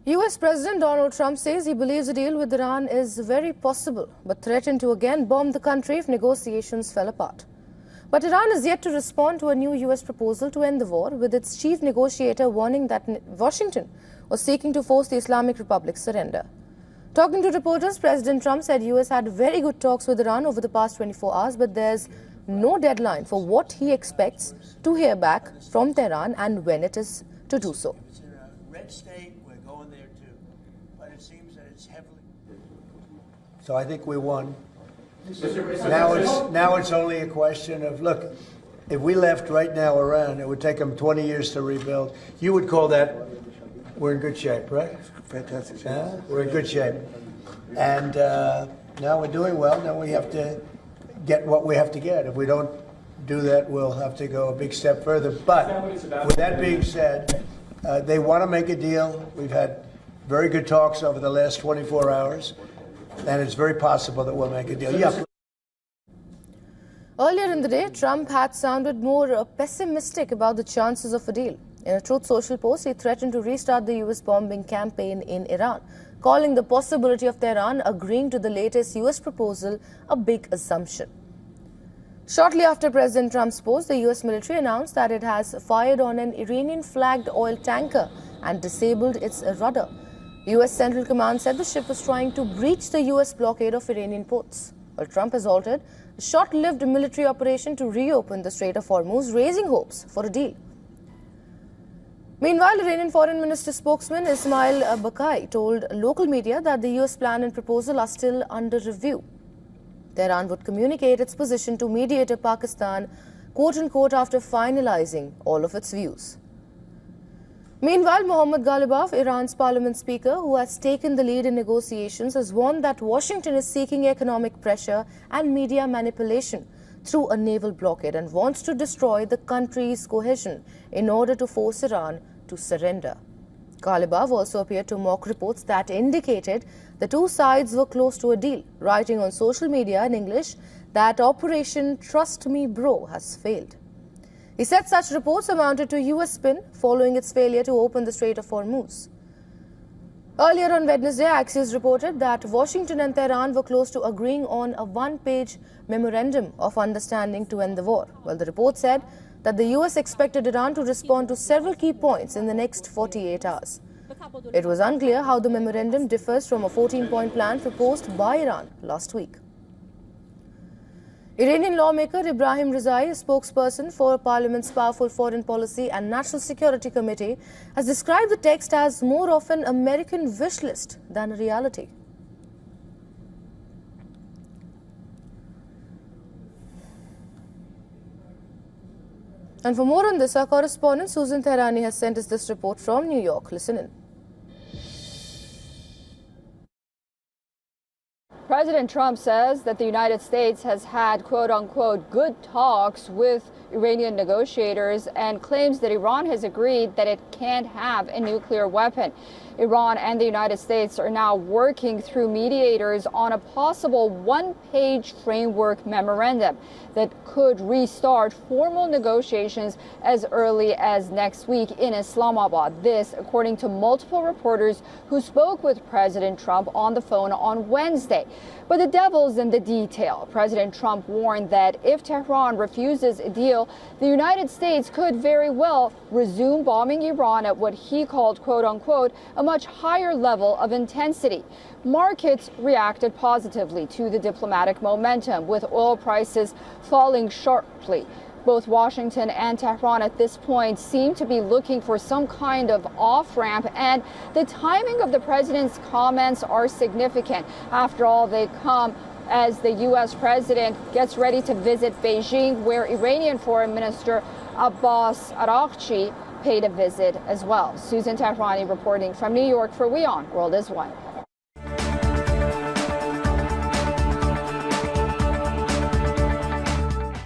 US President Donald Trump says he believes a deal with Iran is very possible, but threatened to again bomb the country if negotiations fell apart. But Iran is yet to respond to a new US proposal to end the war, with its chief negotiator warning that Washington was seeking to force the Islamic Republic's surrender. Talking to reporters, President Trump said US had very good talks with Iran over the past 24 hours, but there's no deadline for what he expects to hear back from Tehran and when it is to do so. It's in a red state, we're going there too, but it seems that it's heavily... So I think we won. Now it's only a question of, look, if we left right now Iran, it would take them 20 years to rebuild. You would call that, we're in good shape, right? Fantastic shape. We're in good shape. And now we're doing well. Now we have to get what we have to get. If we don't do that, we'll have to go a big step further. But with that being said, they want to make a deal. We've had very good talks over the last 24 hours. And it's very possible that we'll make a deal. Yeah. Earlier in the day, Trump had sounded more pessimistic about the chances of a deal. In a Truth Social post, he threatened to restart the US bombing campaign in Iran, calling the possibility of Tehran agreeing to the latest US proposal a big assumption. Shortly after President Trump's post, the US military announced that it has fired on an Iranian-flagged oil tanker and disabled its rudder. US Central Command said the ship was trying to breach the US blockade of Iranian ports. Well, Trump has halted a short-lived military operation to reopen the Strait of Hormuz, raising hopes for a deal. Meanwhile, Iranian Foreign Minister spokesman Ismail Bakai told local media that the US plan and proposal are still under review. Tehran would communicate its position to mediator Pakistan, quote-unquote, after finalizing all of its views. Meanwhile, Mohammad Ghalibaf, Iran's parliament speaker, who has taken the lead in negotiations, has warned that Washington is seeking economic pressure and media manipulation through a naval blockade and wants to destroy the country's cohesion in order to force Iran to surrender. Ghalibaf also appeared to mock reports that indicated the two sides were close to a deal, writing on social media in English that Operation Trust Me Bro has failed. He said such reports amounted to US spin following its failure to open the Strait of Hormuz. Earlier on Wednesday, Axios reported that Washington and Tehran were close to agreeing on a one-page memorandum of understanding to end the war. Well, the report said that the US expected Iran to respond to several key points in the next 48 hours. It was unclear how the memorandum differs from a 14-point plan proposed by Iran last week. Iranian lawmaker Ibrahim Rizai, a spokesperson for Parliament's powerful Foreign Policy and National Security Committee, has described the text as more of an American wish list than a reality. And for more on this, our correspondent Susan Tehrani has sent us this report from New York. Listen in. President Trump says that the United States has had, quote-unquote, good talks with Iranian negotiators and claims that Iran has agreed that it can't have a nuclear weapon. Iran and the United States are now working through mediators on a possible one-page framework memorandum that could restart formal negotiations as early as next week in Islamabad. This, according to multiple reporters who spoke with President Trump on the phone on Wednesday. But the devil's in the detail. President Trump warned that if Tehran refuses a deal, the United States could very well resume bombing Iran at what he called, quote-unquote, a much higher level of intensity. Markets reacted positively to the diplomatic momentum, with oil prices falling sharply. Both Washington and Tehran at this point seem to be looking for some kind of off-ramp, and the timing of the president's comments are significant. After all, they come as the U.S. president gets ready to visit Beijing, where Iranian Foreign Minister Abbas Araghchi paid a visit as well. Susan Tehrani reporting from New York for WION World is One.